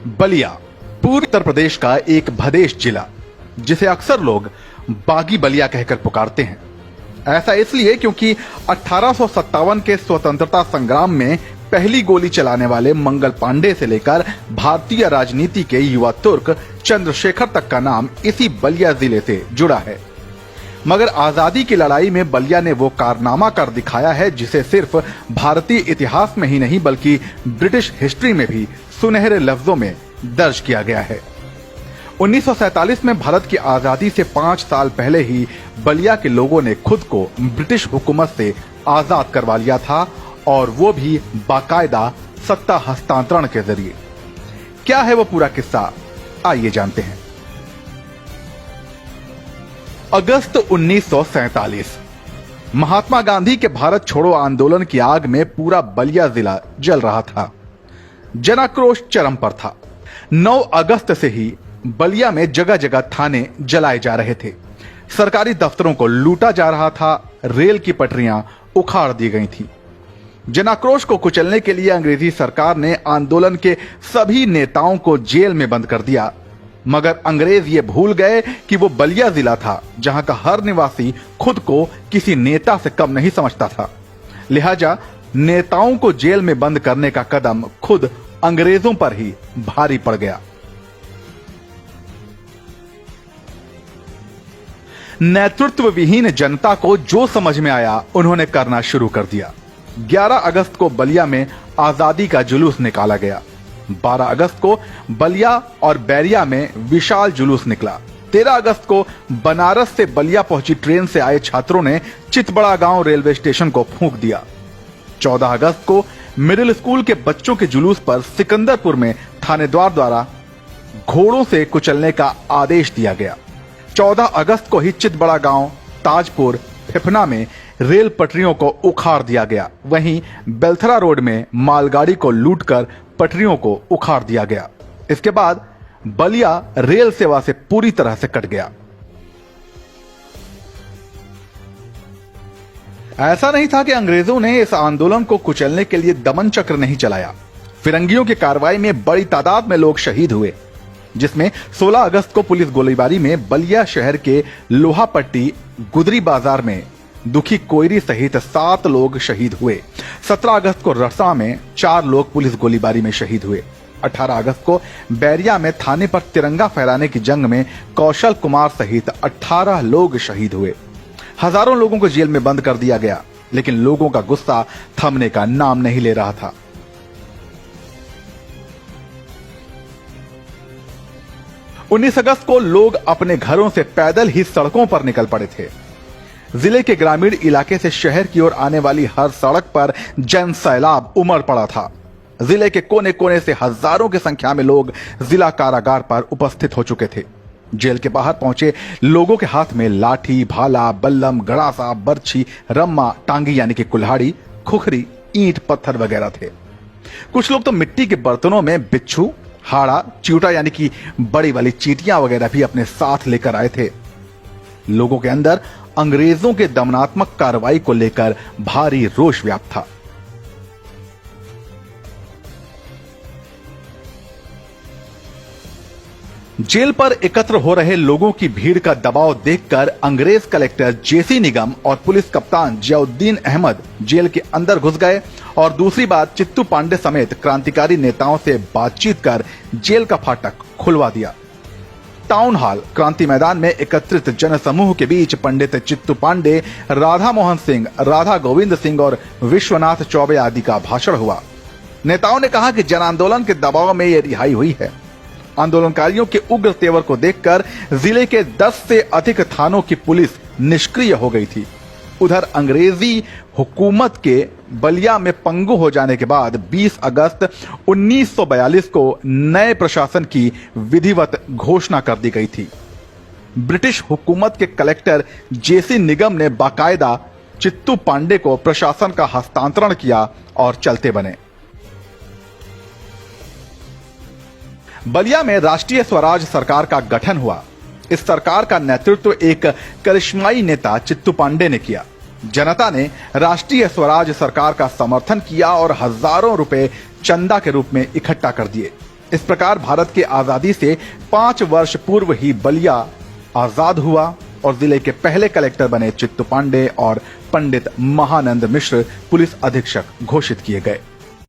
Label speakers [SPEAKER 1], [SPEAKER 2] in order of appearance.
[SPEAKER 1] बलिया पूर्वी उत्तर प्रदेश का एक भदेश जिला, जिसे अक्सर लोग बागी बलिया कहकर पुकारते हैं। ऐसा इसलिए क्योंकि 1857 के स्वतंत्रता संग्राम में पहली गोली चलाने वाले मंगल पांडे से लेकर भारतीय राजनीति के युवा तुर्क चंद्रशेखर तक का नाम इसी बलिया जिले से जुड़ा है। मगर आजादी की लड़ाई में बलिया ने वो कारनामा कर दिखाया है जिसे सिर्फ भारतीय इतिहास में ही नहीं बल्कि ब्रिटिश हिस्ट्री में भी सुनहरे लफ्जों में दर्ज किया गया है। 1947 में भारत की आजादी से 5 साल पहले ही बलिया के लोगों ने खुद को ब्रिटिश हुकूमत से आजाद करवा लिया था, और वो भी बाकायदा सत्ता हस्तांतरण के जरिए। क्या है वो पूरा किस्सा, आइए जानते हैं। अगस्त 1947, महात्मा गांधी के भारत छोड़ो आंदोलन की आग में पूरा बलिया जिला जल रहा था। जनाक्रोश चरम पर था। 9 अगस्त से ही बलिया में जगह जगह थाने जलाए जा रहे थे, सरकारी दफ्तरों को लूटा जा रहा था, रेल की पटरियां उखाड़ दी गई थीं। जनाक्रोश को कुचलने के लिए अंग्रेजी सरकार ने आंदोलन के सभी नेताओं को जेल में बंद कर दिया, मगर अंग्रेज ये भूल गए कि वो बलिया जिला था जहां का हर निवासी खुद को किसी नेता से कम नहीं समझता था। लिहाजा नेताओं को जेल में बंद करने का कदम खुद अंग्रेजों पर ही भारी पड़ गया। नेतृत्व विहीन जनता को जो समझ में आया उन्होंने करना शुरू कर दिया। 11 अगस्त को बलिया में आजादी का जुलूस निकाला गया। 12 अगस्त को बलिया और बैरिया में विशाल जुलूस निकला। 13 अगस्त को बनारस से बलिया पहुंची ट्रेन से आए छात्रों ने चितबड़ा गांव रेलवे स्टेशन को फूंक दिया। 14 अगस्त को मिडिल स्कूल के बच्चों के जुलूस पर सिकंदरपुर में थानेदार द्वारा घोड़ों से कुचलने का आदेश दिया गया। 14 अगस्त को ही चितबड़ा गांव, ताजपुर, फिफना में रेल पटरियों को उखाड़ दिया गया। वहीं बेलथरा रोड में मालगाड़ी को लूटकर पटरियों को उखाड़ दिया गया। इसके बाद बलिया रेल सेवा से पूरी तरह से कट गया। ऐसा नहीं था कि अंग्रेजों ने इस आंदोलन को कुचलने के लिए दमन चक्र नहीं चलाया। फिरंगियों की कार्रवाई में बड़ी तादाद में लोग शहीद हुए, जिसमें 16 अगस्त को पुलिस गोलीबारी में बलिया शहर के लोहापट्टी गुदरी बाजार में दुखी कोयरी सहित 7 लोग शहीद हुए। 17 अगस्त को रसा में 4 लोग पुलिस गोलीबारी में शहीद हुए। 18 अगस्त को बैरिया में थाने पर तिरंगा फहराने की जंग में कौशल कुमार सहित 18 लोग शहीद हुए। हजारों लोगों को जेल में बंद कर दिया गया, लेकिन लोगों का गुस्सा थमने का नाम नहीं ले रहा था। उन्नीस अगस्त को लोग अपने घरों से पैदल ही सड़कों पर निकल पड़े थे। जिले के ग्रामीण इलाके से शहर की ओर आने वाली हर सड़क पर जन सैलाब उमड़ पड़ा था। जिले के कोने कोने से हजारों की संख्या में लोग जिला कारागार पर उपस्थित हो चुके थे। जेल के बाहर पहुंचे लोगों के हाथ में लाठी, भाला, बल्लम, गड़ासा, बर्छी, रम्मा, टांगी यानी कि कुल्हाड़ी, खुखरी, ईंट, पत्थर वगैरह थे। कुछ लोग तो मिट्टी के बर्तनों में बिच्छू, हाड़ा, चिवटा यानी कि बड़ी वाली चींटियां वगैरह भी अपने साथ लेकर आए थे। लोगों के अंदर अंग्रेजों के दमनात्मक कार्रवाई को लेकर भारी रोष व्याप्त था। जेल पर एकत्र हो रहे लोगों की भीड़ का दबाव देखकर अंग्रेज कलेक्टर जेसी निगम और पुलिस कप्तान जियाउद्दीन अहमद जेल के अंदर घुस गए और दूसरी बात चित्तू पांडे समेत क्रांतिकारी नेताओं से बातचीत कर जेल का फाटक खुलवा दिया। टाउन हॉल क्रांति मैदान में एकत्रित जनसमूह के बीच पंडित चित्तू पांडे, राधा मोहन सिंह, राधा गोविंद सिंह और विश्वनाथ चौबे आदि का भाषण हुआ। नेताओं ने कहा कि जन आंदोलन के दबाव में यह रिहाई हुई है। आंदोलनकारियों के उग्र तेवर को देखकर जिले के 10 से अधिक थानों की पुलिस निष्क्रिय हो गई थी। उधर अंग्रेजी हुकूमत के बलिया में पंगु हो जाने के बाद 20 अगस्त 1942 को नए प्रशासन की विधिवत घोषणा कर दी गई थी। ब्रिटिश हुकूमत के कलेक्टर जेसी निगम ने बाकायदा चित्तू पांडे को प्रशासन का हस्तांतरण किया और चलते बने। बलिया में राष्ट्रीय स्वराज सरकार का गठन हुआ। इस सरकार का नेतृत्व एक करिश्माई नेता चित्तू पांडे ने किया। जनता ने राष्ट्रीय स्वराज सरकार का समर्थन किया और हजारों रुपए चंदा के रूप में इकट्ठा कर दिए। इस प्रकार भारत की आजादी से 5 वर्ष पूर्व ही बलिया आजाद हुआ और जिले के पहले कलेक्टर बने चित्तू पांडे और पंडित महानंद मिश्र पुलिस अधीक्षक घोषित किए गए।